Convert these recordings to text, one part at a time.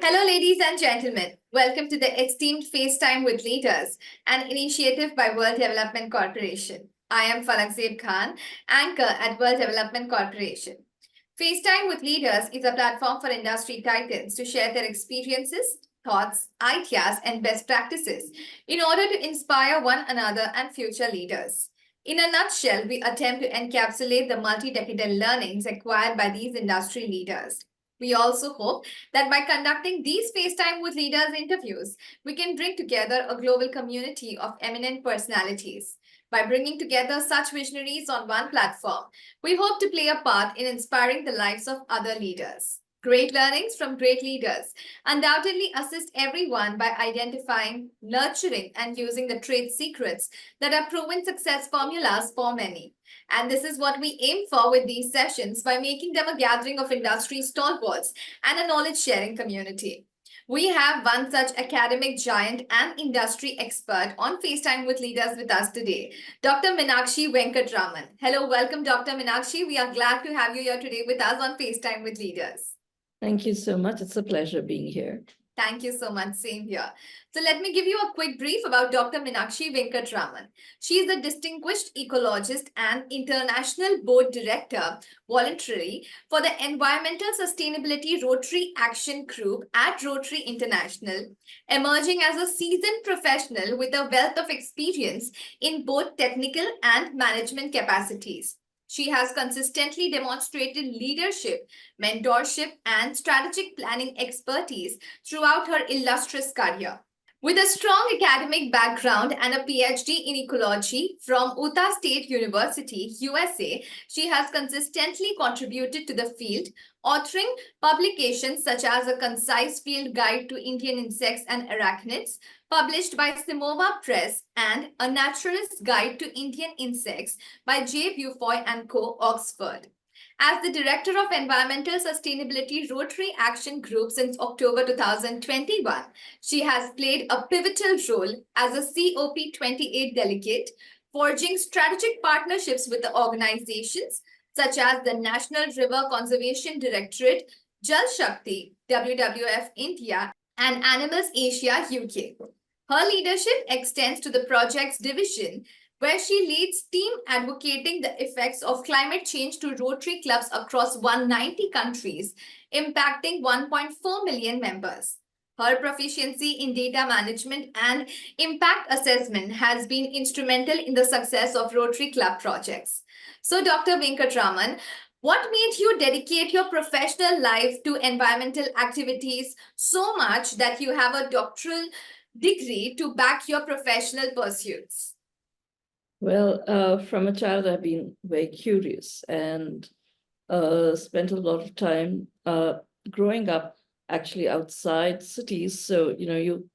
Hello, ladies and gentlemen. Welcome to the Esteemed FaceTime with Leaders, an initiative by World Development Corporation. I am Falakzeb Khan, anchor at World Development Corporation. FaceTime with Leaders is a platform for industry titans to share their experiences, thoughts, ideas, and best practices in order to inspire one another and future leaders. In a nutshell, we attempt to encapsulate the multi-decadal learnings acquired by these industry leaders. We also hope that by conducting these FaceTime with Leaders interviews, we can bring together a global community of eminent personalities. By bringing together such visionaries on one platform, we hope to play a part in inspiring the lives of other leaders. Great learnings from great leaders undoubtedly assist everyone by identifying, nurturing, and using the trade secrets that are proven success formulas for many. And this is what we aim for with these sessions by making them a gathering of industry stalwarts and a knowledge-sharing community. We have one such academic giant and industry expert on FaceTime with Leaders with us today, Dr. Meenakshi Venkataraman. Hello, welcome, Dr. Meenakshi. We are glad to have you here today with us on FaceTime with Leaders. Thank you so much. It's a pleasure being here. Thank you so much. Same here. So let me give you a quick brief about Dr. Meenakshi Venkataraman. She is a distinguished ecologist and international board director, Voluntary, for the Environmental Sustainability Rotary Action Group at Rotary International, emerging as a seasoned professional with a wealth of experience in both technical and management capacities. She has consistently demonstrated leadership, mentorship, and strategic planning expertise throughout her illustrious career. With a strong academic background and a Ph.D. in ecology from Utah State University, USA, she has consistently contributed to the field, authoring publications such as A Concise Field Guide to Indian Insects and Arachnids, published by Simova Press, and A Naturalist's Guide to Indian Insects by J. Bufoy and Co., Oxford. As the Director of Environmental Sustainability Rotary Action Group since October 2021, she has played a pivotal role as a COP28 delegate, forging strategic partnerships with the organizations such as the National River Conservation Directorate, Jal Shakti, WWF India, and Animals Asia UK. Her leadership extends to the projects division, where she leads team advocating the effects of climate change to Rotary clubs across 190 countries, impacting 1.4 million members. Her proficiency in data management and impact assessment has been instrumental in the success of Rotary club projects. So, Dr. Venkataraman, what made you dedicate your professional life to environmental activities so much that you have a doctoral degree to back your professional pursuits? Well, from a child, I've been very curious and spent a lot of time growing up actually outside cities. So, you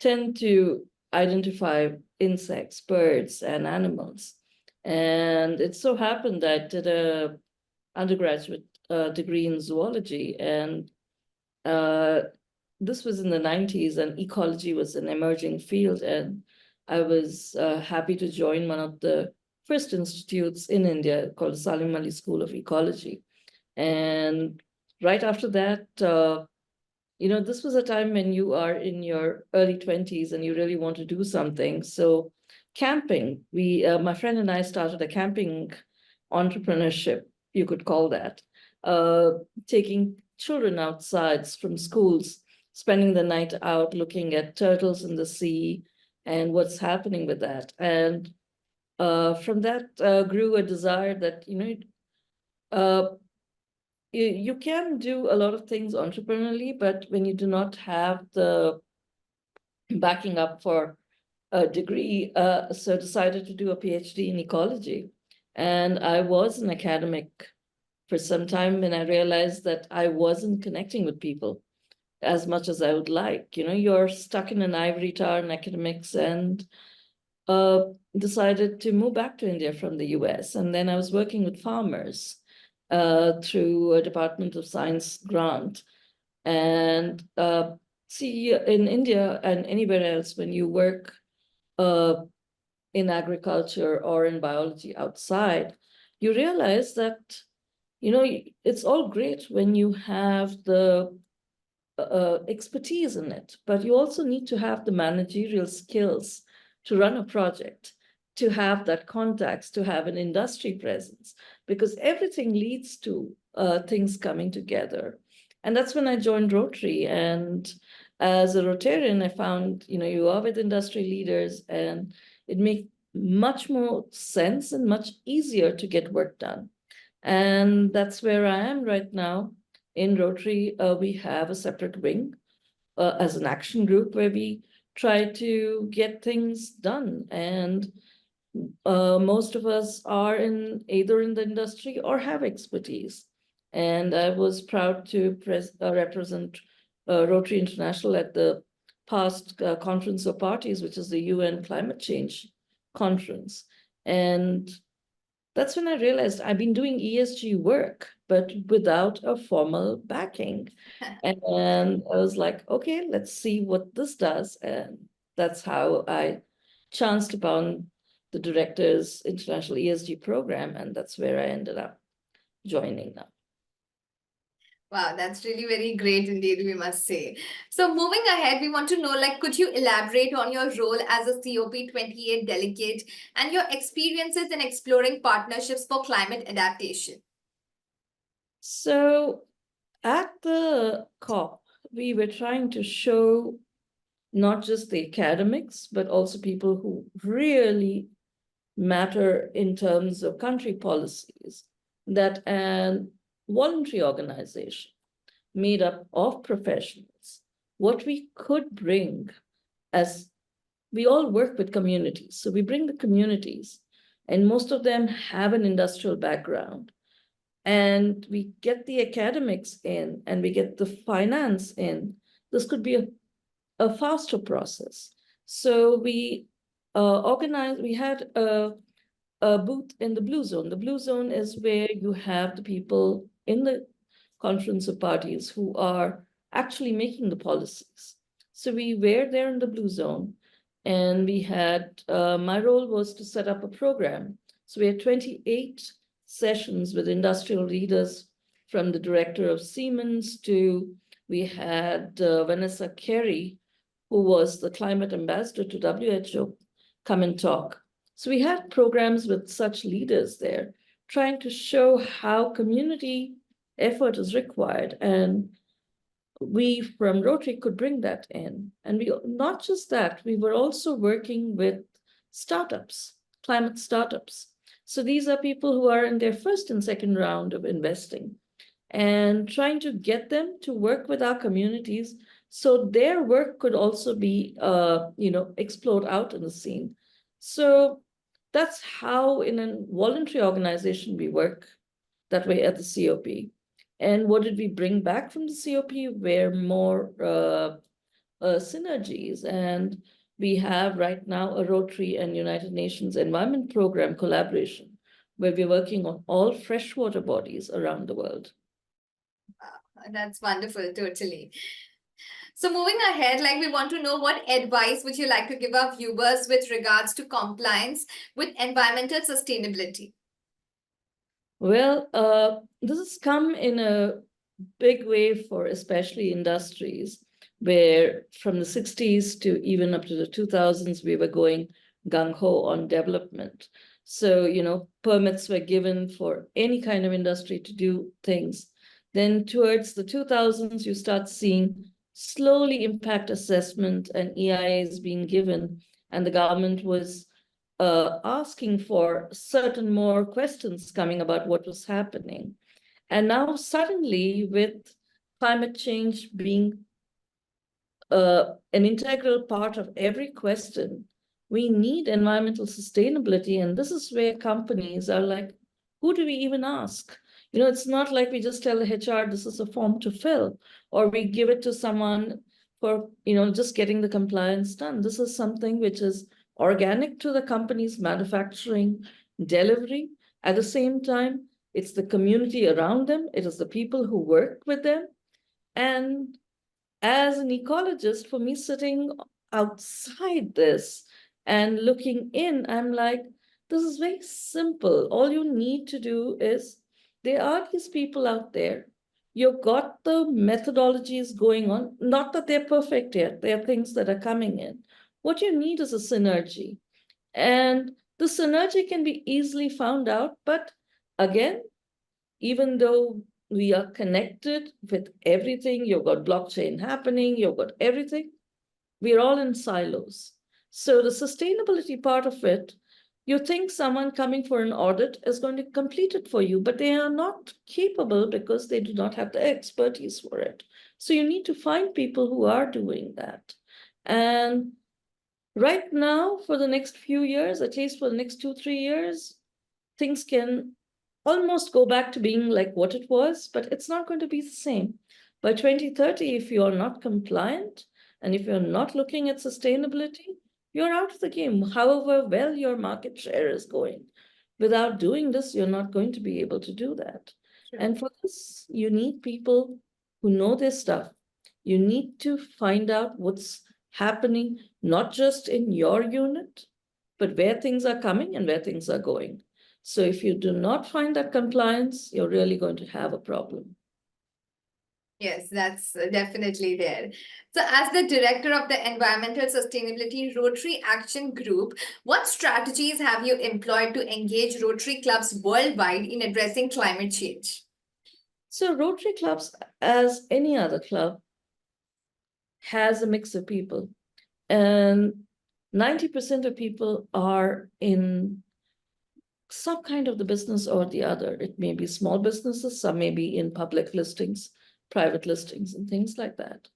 tend to identify insects, birds, and animals. And it so happened that I did a undergraduate degree in zoology, and this was in the 90s, and ecology was an emerging field, and I was happy to join one of the first institutes in India called Salim Ali School of Ecology. And right after that, this was a time when you are in your early 20s and you really want to do something. So camping, my friend and I started a camping entrepreneurship, you could call that, taking children outside from schools, spending the night out looking at turtles in the sea and what's happening with that. And from that grew a desire that, you can do a lot of things entrepreneurially, but when you do not have the backing up for a degree, so decided to do a PhD in ecology. And I was an academic for some time, and I realized that I wasn't connecting with people as much as I would like. You're stuck in an ivory tower in academics, and decided to move back to India from the US. And then I was working with farmers through a Department of Science grant. And see, in India and anywhere else, when you work in agriculture or in biology outside, you realize that, it's all great when you have the expertise in it, but you also need to have the managerial skills to run a project, to have that contacts, to have an industry presence, because everything leads to things coming together. And that's when I joined Rotary. And as a Rotarian, I found, you are with industry leaders, and it makes much more sense and much easier to get work done. And that's where I am right now. In Rotary, we have a separate wing as an action group where we try to get things done. And most of us are either in the industry or have expertise. And I was proud to represent Rotary International at the past Conference of Parties, which is the UN Climate Change Conference. And that's when I realized I've been doing ESG work, but without a formal backing. And I was like, okay, let's see what this does. And that's how I chanced upon the Directors International ESG program. And that's where I ended up joining now. Wow, that's really very great indeed, we must say. So moving ahead, we want to know, like, could you elaborate on your role as a COP28 delegate and your experiences in exploring partnerships for climate adaptation? So at the COP, we were trying to show not just the academics, but also people who really matter in terms of country policies, that an voluntary organization made up of professionals, what we could bring, as we all work with communities. So we bring the communities, and most of them have an industrial background. And we get the academics in, and we get the finance in. This could be a faster process. So we we had a booth in the Blue Zone. The Blue Zone is where you have the people in the Conference of Parties who are actually making the policies. So we were there in the Blue Zone, and we had, my role was to set up a program. So we had 28 sessions with industrial leaders, from the director of Siemens to, we had Vanessa Carey, who was the climate ambassador to WHO, come and talk. So we had programs with such leaders there, trying to show how community effort is required. And we from Rotary could bring that in. And we, not just that, we were also working with startups, climate startups. So these are people who are in their first and second round of investing, and trying to get them to work with our communities so their work could also be, explored out in the scene. So that's how in a voluntary organization we work that way at the COP. And what did we bring back from the COP were more synergies. And we have right now a Rotary and United Nations Environment Program collaboration, where we're working on all freshwater bodies around the world. That's wonderful, totally. So moving ahead, like, we want to know, what advice would you like to give our viewers with regards to compliance with environmental sustainability? Well, this has come in a big way for especially industries, where from the 60s to even up to the 2000s, we were going gung-ho on development. So, permits were given for any kind of industry to do things. Then towards the 2000s, you start seeing slowly impact assessment and EIAs being given, and the government was asking for certain more questions coming about what was happening. And now suddenly, with climate change being an integral part of every question, we need environmental sustainability. And this is where companies are like, who do we even ask? It's not like we just tell the HR, this is a form to fill, or we give it to someone for, just getting the compliance done. This is something which is organic to the company's manufacturing delivery. At the same time, it's the community around them. It is the people who work with them. And as an ecologist, for me, sitting outside this and looking in, I'm like, this is very simple. All you need to do is, there are these people out there You've got the methodologies going on, not that they're perfect yet. There are things that are coming in. What you need is a synergy. And the synergy can be easily found out. But again, even though we are connected with everything, you've got blockchain happening, you've got everything, we're all in silos. So the sustainability part of it, you think someone coming for an audit is going to complete it for you, but they are not capable because they do not have the expertise for it. So you need to find people who are doing that. And right now, for the next few years, at least for the next 2-3 years, things can almost go back to being like what it was, but it's not going to be the same. By 2030, if you're not compliant and if you're not looking at sustainability, you're out of the game, however well your market share is going. Without doing this, you're not going to be able to do that. Sure. And for this, you need people who know their stuff. You need to find out what's happening, not just in your unit, but where things are coming and where things are going. So if you do not find that compliance, you're really going to have a problem. Yes, that's definitely there. So as the director of the Environmental Sustainability Rotary Action Group, what strategies have you employed to engage Rotary clubs worldwide in addressing climate change? So Rotary clubs, as any other club, has a mix of people. And 90% of people are in some kind of the business or the other. It may be small businesses, some may be in public listings, private listings, and things like that.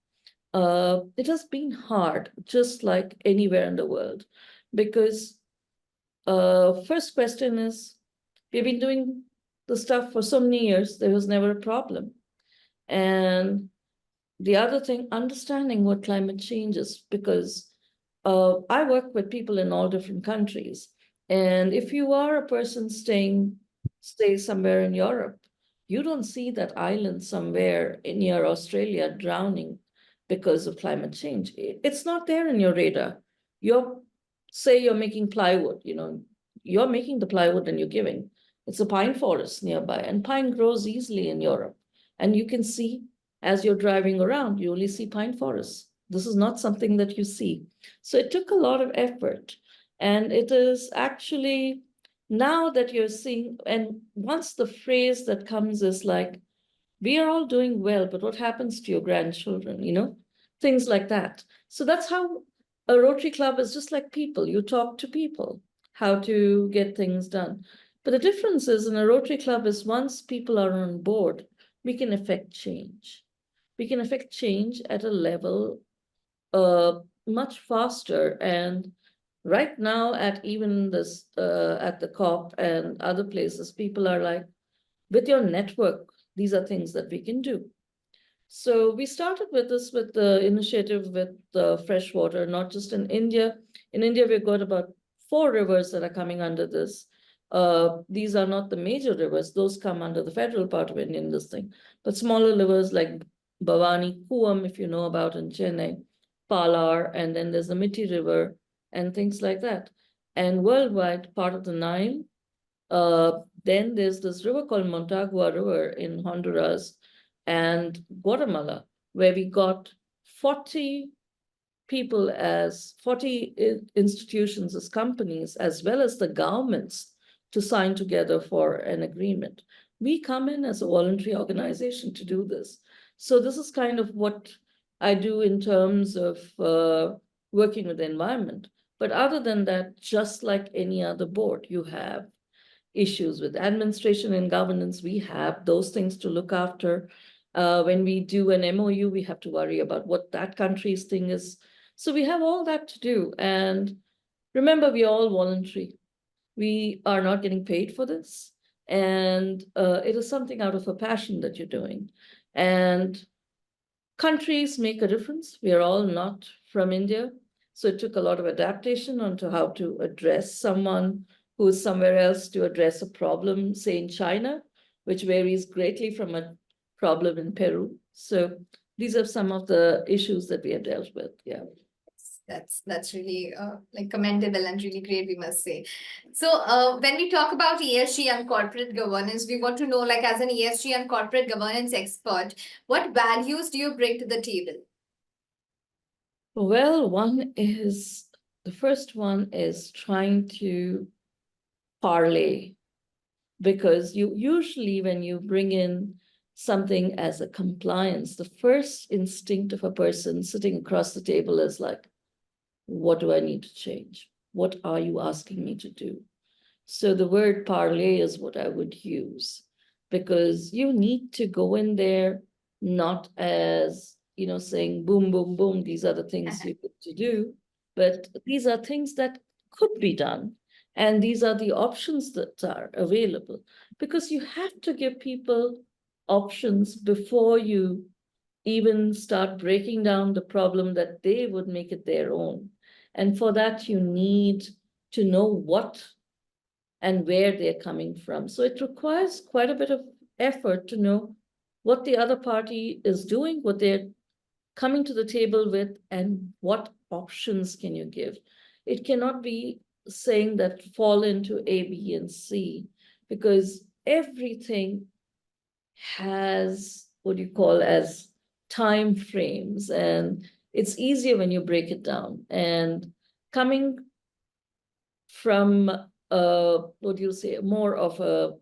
It has been hard, just like anywhere in the world, because first question is, we've been doing the stuff for so many years, there was never a problem. And the other thing, understanding what climate change is, because I work with people in all different countries. And if you are a person stay somewhere in Europe, you don't see that island somewhere near Australia drowning because of climate change. It's not there in your radar. Say you're making plywood, you're making the plywood and you're giving. It's a pine forest nearby, and pine grows easily in Europe. And you can see as you're driving around, you only see pine forests. This is not something that you see. So it took a lot of effort. And it is actually now that you're seeing, and once the phrase that comes is like, we are all doing well, but what happens to your grandchildren, things like that. So that's how a Rotary Club is just like people. You talk to people, how to get things done. But the difference is in a Rotary Club is once people are on board, we can affect change. We can affect change at a level much faster. And right now at even this, at the COP and other places, people are like, with your network, these are things that we can do. So we started with this, with the initiative with the fresh water, not just in India. In India, we've got about 4 rivers that are coming under this. These are not the major rivers. Those come under the federal part of Indian this thing. But smaller rivers like Bhavani, Kuam, if you know about in Chennai, Palar, and then there's the Mitti River and things like that. And worldwide, part of the Nile. Then there's this river called Montagua River in Honduras and Guatemala, where we got 40 people as 40 institutions as companies, as well as the governments to sign together for an agreement. We come in as a voluntary organization to do this. So this is kind of what I do in terms of working with the environment. But other than that, just like any other board, you have issues with administration and governance. We have those things to look after. When we do an MOU, we have to worry about what that country's thing is. So we have all that to do. And remember, we are all voluntary. We are not getting paid for this. And it is something out of a passion that you're doing. And countries make a difference. We are all not from India. So it took a lot of adaptation onto how to address someone who is somewhere else to address a problem, say in China, which varies greatly from a problem in Peru. So these are some of the issues that we have dealt with. Yeah. That's really like commendable and really great, we must say. So when we talk about ESG and corporate governance, we want to know, like, as an ESG and corporate governance expert, what values do you bring to the table? Well, the first one is trying to parlay, because you usually, when you bring in something as a compliance, the first instinct of a person sitting across the table is like, what do I need to change? What are you asking me to do? So the word parlay is what I would use, because you need to go in there not as, saying boom, boom, boom, these are the things you need to do, but these are things that could be done. And these are the options that are available, because you have to give people options before you even start breaking down the problem that they would make it their own. And for that, you need to know what and where they're coming from. So it requires quite a bit of effort to know what the other party is doing, what they're coming to the table with, and what options can you give. It cannot be saying that fall into A, B, and C, because everything has what you call as time frames, and it's easier when you break it down. And coming from what do you say, more of a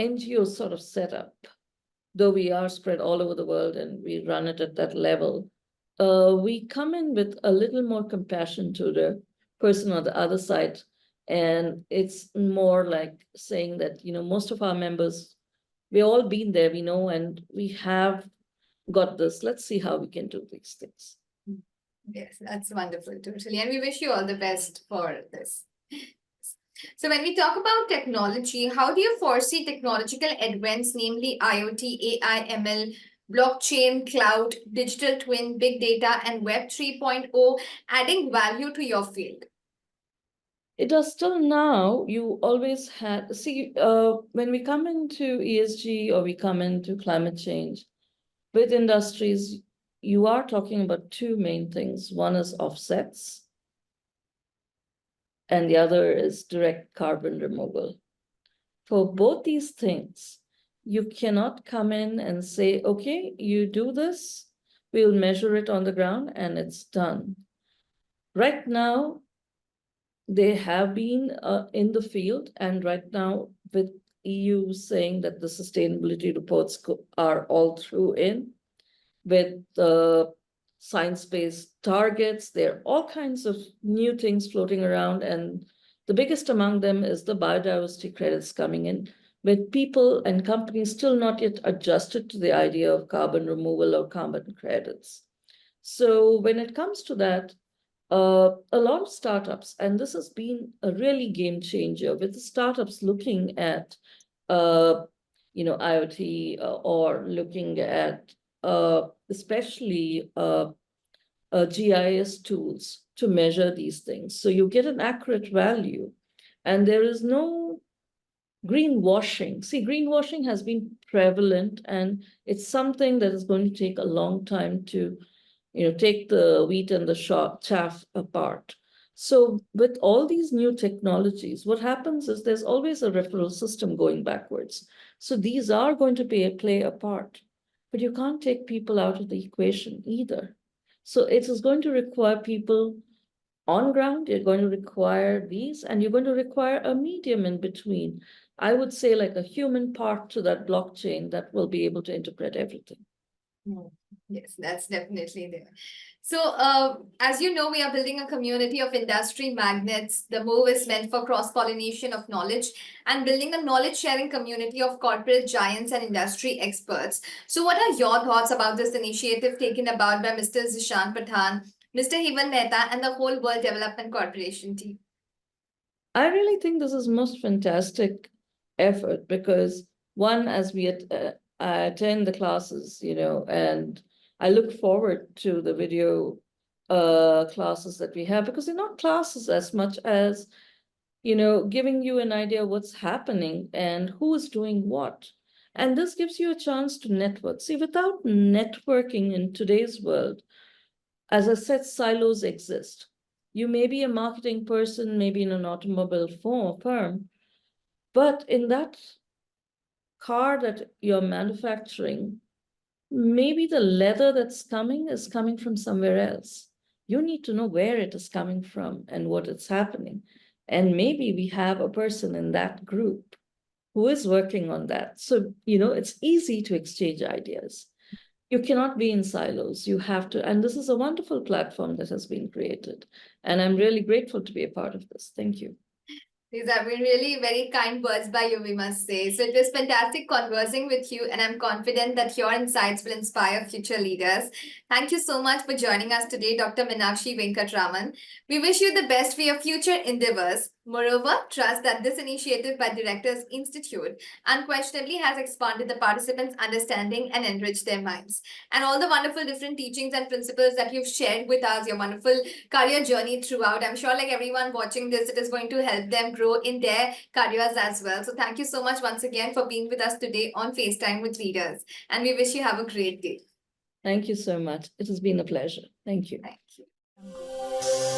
NGO sort of setup, though we are spread all over the world and we run it at that level, we come in with a little more compassion to the person on the other side. And it's more like saying that, most of our members, we've all been there, we know, and we have got this. Let's see how we can do these things. Yes, that's wonderful, totally. And we wish you all the best for this. So when we talk about technology, how do you foresee technological advance, namely IoT, AI, ML, blockchain, cloud, digital twin, big data, and Web 3.0 adding value to your field? It does still now. You always had, see, when we come into ESG or we come into climate change, with industries, you are talking about two main things. One is offsets, and the other is direct carbon removal. For both these things, you cannot come in and say, okay, you do this, we'll measure it on the ground, and it's done. Right now, they have been in the field, and right now, with EU saying that the sustainability reports are all through in, with science-based targets. There are all kinds of new things floating around, and the biggest among them is the biodiversity credits coming in, with people and companies still not yet adjusted to the idea of carbon removal or carbon credits. So when it comes to that, a lot of startups, and this has been a really game changer, with the startups looking at IoT, or looking at especially GIS tools to measure these things. So you get an accurate value, and there is no greenwashing. See, greenwashing has been prevalent, and it's something that is going to take a long time to, take the wheat and the chaff apart. So with all these new technologies, what happens is there's always a referral system going backwards. So these are going to play a part, but you can't take people out of the equation either. So it is going to require people on ground, you're going to require these, and you're going to require a medium in between. I would say like a human part to that blockchain that will be able to interpret everything. Yes, that's definitely there. So, as you know, we are building a community of industry magnates. The move is meant for cross-pollination of knowledge and building a knowledge-sharing community of corporate giants and industry experts. So, what are your thoughts about this initiative taken about by Mr. Zishan Pathan, Mr. Hemal Mehta, and the whole World Development Corporation team? I really think this is most fantastic effort, because one, as I attend the classes, and I look forward to the video classes that we have, because they're not classes as much as, giving you an idea of what's happening and who is doing what. And this gives you a chance to network. See, without networking in today's world, As I said, silos exist. You may be a marketing person, maybe in an automobile firm, but in that car that you're manufacturing, maybe the leather that's coming is coming from somewhere else. You need to know where it is coming from and what is happening. And maybe we have a person in that group who is working on that. So, it's easy to exchange ideas. You cannot be in silos. You have to, and this is a wonderful platform that has been created. And I'm really grateful to be a part of this. Thank you. These have been really very kind words by you, we must say. So it was fantastic conversing with you, and I'm confident that your insights will inspire future leaders. Thank you so much for joining us today, Dr. Meenakshi Venkataraman. We wish you the best for your future endeavors. Moreover, trust that this initiative by Directors Institute unquestionably has expanded the participants' understanding and enriched their minds. And all the wonderful different teachings and principles that you've shared with us, your wonderful career journey throughout, I'm sure like everyone watching this, it is going to help them grow in their careers as well. So thank you so much once again for being with us today on FaceTime with Leaders. And we wish you have a great day. Thank you so much. It has been a pleasure. Thank you. Thank you.